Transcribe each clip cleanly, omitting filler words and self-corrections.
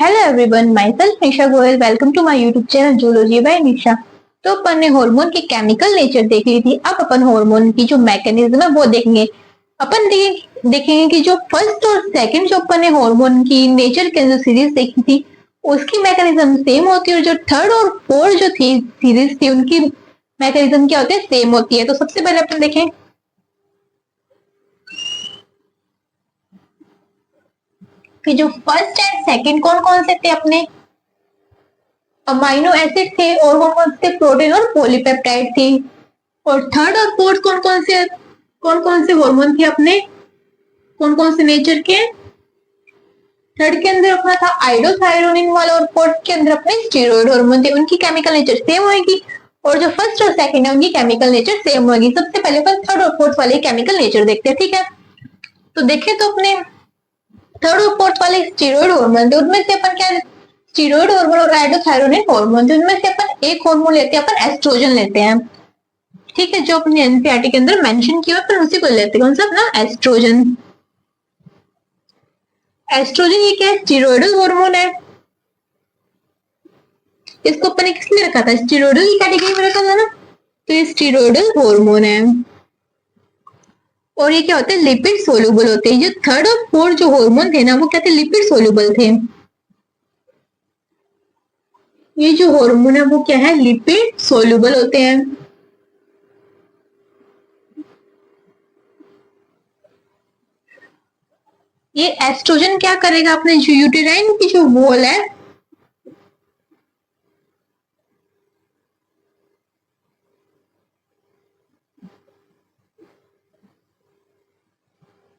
Hello everyone, myself Nisha Goyal. Welcome to my YouTube channel zoology by Nisha. तो अपन ने hormone की केमिकल नेचर देख ली थी। अब अपन हार्मोन की जो मैकेनिज्म है वो देखेंगे। देखेंगे कि जो फर्स्ट और सेकंड जो अपन ने हार्मोन की नेचर के अंदर सीरीज देखी थी उसकी मैकेनिज्म सेम होती है, और जो थर्ड और फोर्थ जो थी सीरीज थी उनकी मैकेनिज्म क्या होती है, सेम होती है। तो सबसे पहले अपन देखें कि जो फर्स्ट एंड सेकंड कौन कौन से थे अपने, अमाइनो एसिड थे, और कौन कौन से प्रोटीन और पॉलीपेप्टाइड थी। और थर्ड और फोर्थ कौन कौन से हार्मोन थे अपने, कौन कौन से नेचर के। थर्ड के अंदर अपना था आइडोथायरोनिन वाला, और फोर्थ के अंदर अपने स्टेरॉइड हार्मोन थे। उनकी केमिकल नेचर सेम होगी, और जो फर्स्ट और सेकंड है उनकी केमिकल नेचर सेम होगी। सबसे पहले अपन थर्ड और फोर्थ वाले केमिकल नेचर देखते हैं, ठीक है। तो देखें तो अपने थर्ड और फोर्थ वाले स्टेरॉइड हार्मोन थे, उनमें से अपन क्या, स्टेरॉइड हार्मोन और आइडोथायरोनिन हार्मोन थे, उनमें से अपन एक हार्मोन लेते हैं, अपन एस्ट्रोजन लेते हैं, ठीक है। जो अपने एनसीईआरटी के अंदर मेंशन किया अपन उसी को लेते हैं। कौन सा अपना एस्ट्रोजन। एस्ट्रोजन ये क्या है, स्टेरॉइडल हार्मोन है। इसको अपन ने किसमें रखा था, स्टेरॉइडल की कैटेगरी में रखा था ना, तो ये स्टेरॉइडल हार्मोन है। और ये क्या होते हैं, लिपिड सोल्यूबल होते हैं। जो थर्ड और फोर्थ जो हार्मोन थे ना वो क्या थे, लिपिड सोल्यूबल थे। ये जो हार्मोन है वो क्या है, लिपिड सोल्यूबल होते हैं। ये एस्ट्रोजन क्या करेगा, अपने जो यूटेराइन की जो वॉल है,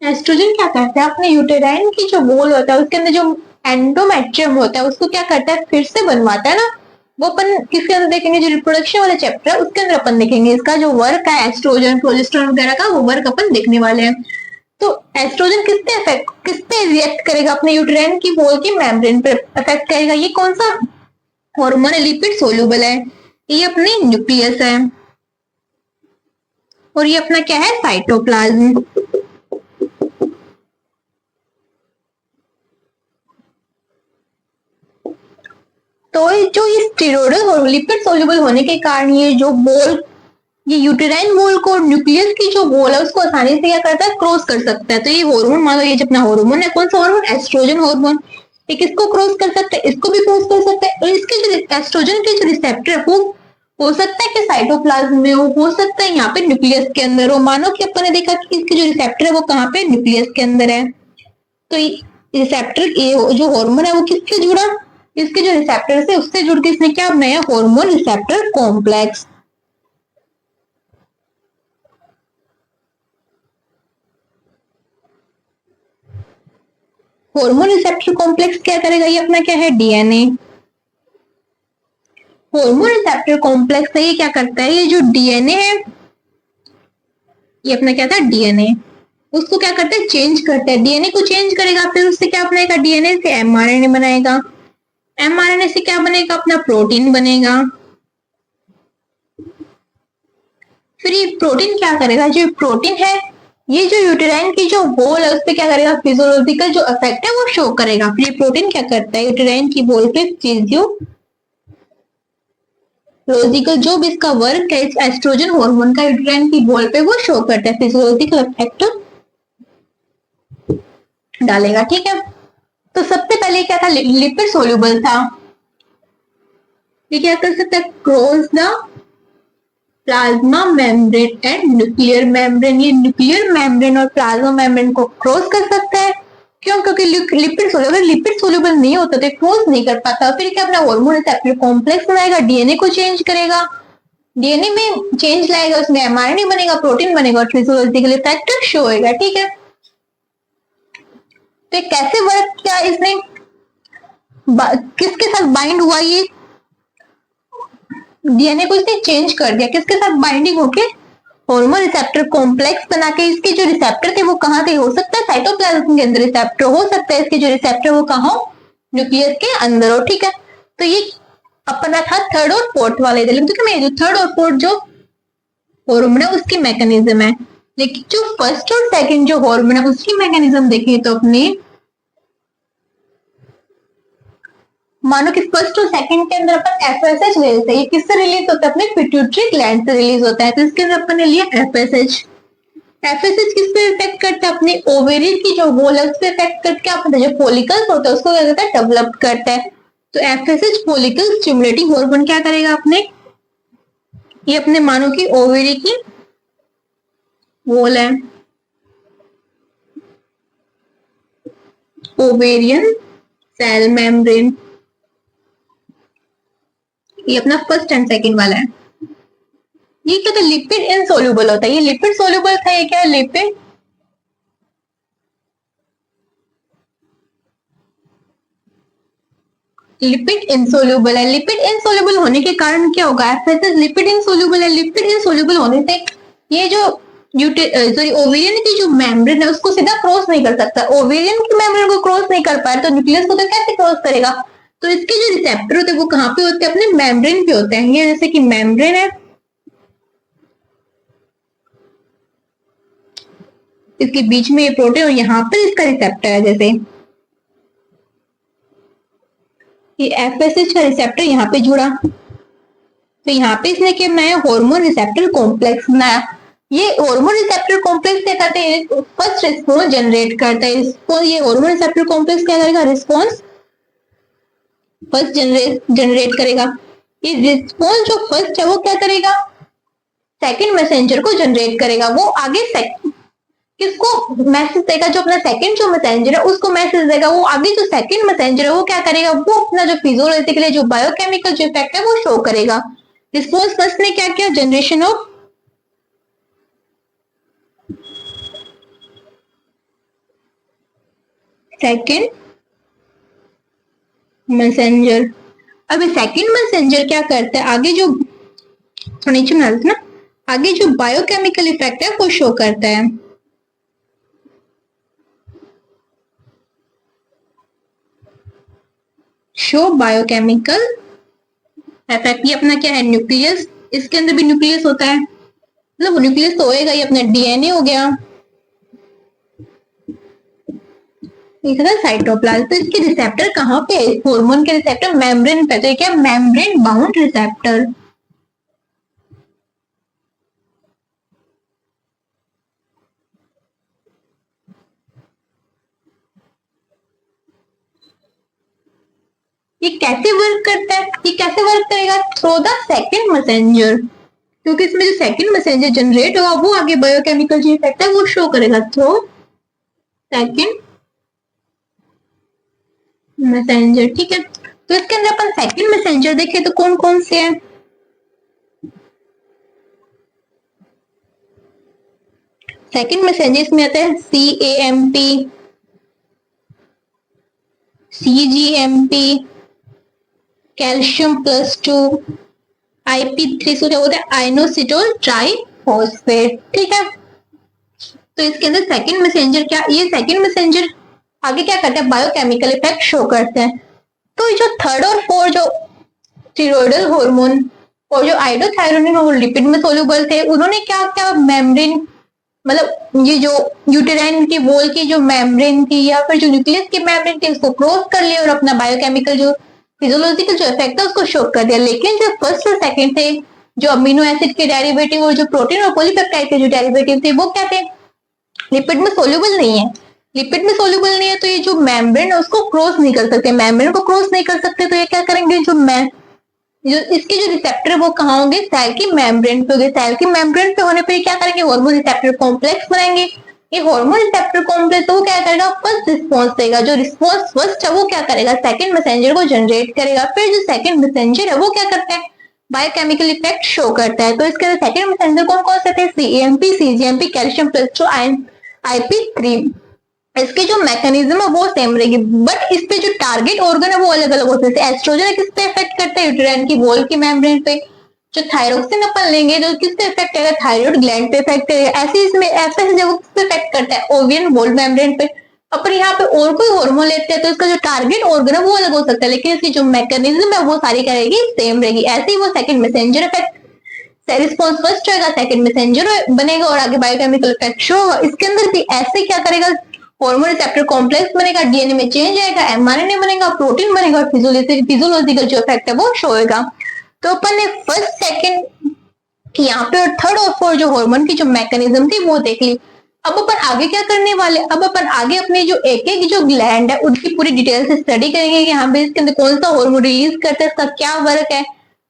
एस्ट्रोजन क्या करता है, अपने यूटेराइन की जो वॉल होता है उसके अंदर जो एंडोमेट्रियम होता है उसको क्या करता है, फिर से बनवाता है ना। वो अपन किसके अंदर देखेंगे, जो रिप्रोडक्शन वाला चैप्टर है उसके अंदर अपन देखेंगे इसका जो वर्क है एस्ट्रोजन प्रोजेस्टेरोन वगैरह का, वो वर्क अपन देखने वाले हैं। तो एस्ट्रोजन किस पे रिएक्ट करेगा, अपने यूटेराइन की वॉल की मेम्ब्रेन पे अफेक्ट करेगा। ये कौन सा हार्मोन है, लिपिड सोल्यूबल है। ये अपने न्यूक्लियस है, और ये अपना क्या है, साइटोप्लाज्म। तो जो ये स्टेरॉइडल और लिपिड सोल्यूबल होने के कारण ये जो वॉल, ये यूटेराइन वॉल को न्यूक्लियस की जो वॉल है उसको आसानी से क्या करता है, क्रॉस कर सकता है। तो ये हार्मोन, मान लो ये जो अपना हार्मोन है, कौन सा हार्मोन, एस्ट्रोजन हार्मोन, ये किसको क्रॉस कर सकता है, इसको भी क्रॉस कर सकता है। और इसके जो एस्ट्रोजन के जो रिसेप्टर है वो हो सकता है कि साइटोप्लाज्म में हो सकता है यहाँ पे न्यूक्लियस के अंदर हो। मानो कि अपन ने देखा कि इसके जो रिसेप्टर है वो कहाँ पे, न्यूक्लियस के अंदर है। तो रिसेप्टर जो हार्मोन है वो किससे जुड़ा, इसके जो रिसेप्टर है उससे जुड़ के इसने क्या बनाया, hormone receptor complex. Hormone receptor complex क्या करेगा, ये अपना क्या है, डीएनए। हार्मोन रिसेप्टर कॉम्प्लेक्स ये क्या करता है, ये जो डीएनए है, ये अपना क्या था, डीएनए, उसको क्या करता है, चेंज करता है। डीएनए को चेंज करेगा, फिर उससे क्या बनाएगा, डीएनए से एमआरएनए बनाएगा, एमआरएनए से क्या बनेगा, अपना प्रोटीन बनेगा। फिर ये प्रोटीन क्या करेगा, जो प्रोटीन है ये जो यूटेराइन की जो वॉल है उस पर क्या करेगा, फिजियोलॉजिकल जो इफेक्ट है वो शो करेगा। फिर ये प्रोटीन क्या करता है, यूटेराइन की वॉल पे फिजियोलॉजिकल जो भी इसका वर्क है, इस एस्ट्रोजन हार्मोन का यूटेराइन की वॉल पे वो शो करता है, फिजियोलॉजिकल इफेक्ट डालेगा, ठीक है। तो सबसे पहले क्या था, लिपिड सोल्यूबल था। ये क्या कर सकता है, cross the plasma membrane and nuclear membrane. ये न्यूक्लियर मेम्ब्रेन और प्लाज्मा मेम्ब्रेन को क्रॉस कर सकता है। क्यों, क्योंकि लिपिड सोल्यूबल नहीं होता तो क्रॉस नहीं कर पाता। फिर क्या, अपना हार्मोन रिसेप्टर कॉम्प्लेक्स बनाएगा, डीएनए को चेंज करेगा, डीएनए में चेंज लाएगा, उसमें एमआरएनए बनेगा, प्रोटीन बनेगा, और फिजियोलॉजिकल इफेक्ट शो होगा, ठीक है। तो कैसे वर्क किया इसने, किसके साथ बाइंड हुआ, ये डीएनए को इसने चेंज कर दिया, किसके साथ बाइंडिंग होके, हार्मोन रिसेप्टर कॉम्प्लेक्स बना के। इसके जो रिसेप्टर थे वो कहाँ थे, हो सकता है साइटोप्लाज्म के अंदर रिसेप्टर, हो सकता है इसके जो रिसेप्टर वो कहाँ हो, न्यूक्लियस के अंदर हो, ठीक है। तो ये अपना था थर्ड और फोर्थ वाले, लेकिन मैं जो थर्ड और फोर्थ जो हार्मोन है उसकी मैकेनिज्म है, लेकिन जो फर्स्ट और सेकंड जो हार्मोन है उसकी मैकेनिज्म देखिए तो अपने मानो कि फर्स्ट और सेकंड के अंदर अपन एफएसएच ले लेते हैं, ये किससे रिलीज होता है? अपने पिट्यूटरी ग्लैंड से रिलीज होता है। तो इसके अंदर अपन ने लिया एफएसएच। एफएसएच किस पे इफेक्ट करता है? अपने ओवेरियन की जो वॉल है उस पे इफेक्ट करके अपने जो फॉलिकल्स होता है उसको क्या करता है? डेवलप करता है। तो एफएसएच फॉलिकल स्टिमुलेटिंग हार्मोन क्या करेगा अपने? ये अपने मानो की ओवेरी की वॉल है, ओवेरियन सेल मेम्ब्रेन, ये अपना फर्स्ट एंड सेकंड वाला है। ये क्या था? लिपिड इनसोल्यूबल होता है। ये लिपिड सोल्यूबल था, ये क्या है? लिपिड लिपिड इनसोल्यूबल है। लिपिड इनसोल्यूबल होने के कारण क्या होगा? एफएसएच लिपिड इनसोल्यूबल है। लिपिड इनसोल्यूबल होने से ये जो ओवेरियन की जो मेम्ब्रेन है उसको सीधा क्रॉस नहीं कर सकता। ओवेरियन की मेम्ब्रेन को क्रॉस नहीं कर पाया तो न्यूक्लियस को तो कैसे क्रॉस करेगा? तो इसके जो रिसेप्टर होते हैं वो कहाँ पे होते हैं? अपने मेम्ब्रेन पे होते हैं। ये जैसे कि मेम्ब्रेन है, इसके बीच में ये प्रोटीन और यहाँ पर इसका रिसेप्टर है। जैसे ये एफएसएच का रिसेप्टर यहाँ पे जुड़ा, तो यहाँ पे इसने क्या बनाया? हार्मोन रिसेप्टर कॉम्प्लेक्स बनाया। ये हार्मोन रिसेप्टर कॉम्प्लेक्स क्या करते हैं? फर्स्ट रिस्पॉन्स जनरेट करता है। ये हार्मोन रिसेप्टर कॉम्प्लेक्स क्या करेगा? रिस्पॉन्स फर्स्ट जनरेट करेगा। ये रिस्पॉन्स जो फर्स्ट है वो क्या करेगा? सेकंड मैसेंजर को जनरेट करेगा। वो आगे किसको मैसेज देगा? जो अपना सेकंड जो मैसेंजर है उसको मैसेज देगा। वो आगे जो सेकंड मैसेंजर है वो क्या करेगा? वो अपना जो फिजियोलॉजिकली जो बायोकेमिकल जो इफेक्ट है वो शो करेगा। रिस्पॉन्स फर्स्ट ने क्या किया? Generation of second messenger. अब सेकंड मैसेंजर क्या करता है? आगे जो नीचे ना, आगे जो बायोकेमिकल इफेक्ट है वो शो करता है। Show biochemical effect. ये अपना क्या है? न्यूक्लियस। इसके अंदर भी न्यूक्लियस होता है, मतलब न्यूक्लियस तो होएगा, ये अपना डीएनए हो गया, साइटोप्लाज्म। तो इसके रिसेप्टर कहाँ पे है? हार्मोन के रिसेप्टर मेम्ब्रेन पे। तो क्या? Membrane bound receptor. ये कैसे वर्क करता है? ये कैसे वर्क करेगा? थ्रू द सेकंड मैसेंजर, क्योंकि इसमें जो सेकंड मैसेंजर जनरेट होगा वो आगे बायोकेमिकल जो इफेक्ट है वो शो करेगा थ्रू सेकंड मैसेंजर। ठीक है, तो इसके अंदर अपन सेकंड मैसेंजर देखे तो कौन कौन से हैं? सेकंड मैसेंजर में आता है CAMP, CGMP, कैल्शियम +2, IP3 से होता है आइनोसिटोल ट्राइफॉस्फेट। ठीक है, तो इसके अंदर सेकंड मैसेंजर क्या? ये सेकंड मैसेंजर आगे क्या करता है? बायोकेमिकल इफेक्ट शो करते हैं। तो जो थर्ड और फोर्थ जो थिरोइडल हार्मोन और जो आइडोथायरोनिन वो लिपिड में सोल्यूबल थे, उन्होंने क्या क्या मेम्ब्रेन, मतलब ये जो यूटेराइन की वॉल की जो मेम्ब्रेन थी या फिर जो न्यूक्लियस की मेम्ब्रेन थी उसको क्रॉस कर लिया और अपना बायोकेमिकल जो फिजियोलॉजिकल जो इफेक्ट है उसको शो कर दिया। लेकिन जो फर्स्ट और सेकंड थे, जो अमीनो एसिड के डेरिवेटिव और जो प्रोटीन और पॉलीपेप्टाइड के जो डेरिवेटिव थे वो क्या थे? लिपिड में सोल्यूबल नहीं है। लिपिड में सोल्यूबल नहीं है तो ये जो मेम्ब्रेन है उसको क्रॉस नहीं कर सकते। मेम्ब्रेन को क्रॉस नहीं कर सकते तो ये क्या करेंगे? जो इसके जो रिसेप्टर वो कहाँ होंगे? सेल की मेम्ब्रेन पे होंगे। सेल की मेम्ब्रेन पे होने पर क्या करेंगे? हार्मोन रिसेप्टर कॉम्प्लेक्स बनाएंगे। ये हार्मोन रिसेप्टर कॉम्प्लेक्स वो क्या करेगा? फर्स्ट रिस्पॉन्स देगा। जो रिस्पॉन्स फर्स्ट है वो क्या करेगा? सेकंड मैसेंजर को जनरेट करेगा। फिर जो सेकंड मैसेंजर है वो क्या करता है? बायोकेमिकल इफेक्ट शो करता है। तो इसके अंदर सेकंड मैसेंजर कौन कौन से थे? CAMP, CGMP, calcium +2, IP3। इसके जो मैकेनिज्म है वो सेम रहेगी, बट इस पे जो टारगेट ऑर्गन है वो अलग अलग होते हैं। एस्ट्रोजन किस पे इफेक्ट करता है? यूटेराइन की वॉल की मेम्ब्रेन पे। जो थायरोक्सिन अपन लेंगे जो किस पे इफेक्ट करेगा? थायराइड ग्लैंड पे इफेक्ट करेगा। ऐसे इसमें एफएस जो किस पे इफेक्ट करता है? ओवियन वॉल मेम्ब्रेन पे। अपन यहाँ पे और कोई हार्मोन लेते हैं तो इसका जो टारगेट ऑर्गन है वो अलग हो सकता है, लेकिन इसकी जो मैकेनिज्म है वो सारी करेगी सेम रहेगी। ऐसे ही वो second messenger effect response first होगा, सेकंड मैसेंजर बनेगा और आगे बायोकेमिकल इफेक्ट शो होगा। इसके अंदर भी ऐसे क्या करेगा? हार्मोन रिसेप्टर कॉम्प्लेक्स बनेगा, डीएनए में चेंज आएगा, एमआरएनए बनेगा, प्रोटीन बनेगा और फिजियोलॉजिकल जो इफेक्ट है वो शो होगा। तो अपन ने फर्स्ट सेकंड यहाँ पे और थर्ड और फोर्थ जो हार्मोन की जो मैकेनिज्म थी वो देख ली। अब अपन आगे क्या करने वाले, अब अपन आगे अपने जो एक एक जो ग्लैंड है उनकी पूरी डिटेल से स्टडी करेंगे कि हाँ भाई इसके अंदर कौन सा हार्मोन रिलीज करता है, इसका क्या वर्क है,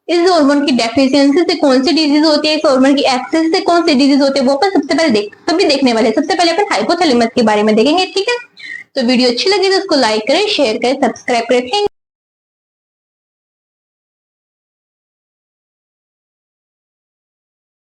इस हार्मोन की डेफिशिएंसी से कौन सी डिजीज होती है, इस हार्मोन की एक्सेस से कौन सी डिजीज होती है, वो अपन सबसे पहले सभी देखने वाले। सबसे पहले अपन हाइपोथैलेमस के बारे में देखेंगे, ठीक है। तो वीडियो अच्छी लगी तो उसको लाइक करें, शेयर करें, सब्सक्राइब करें।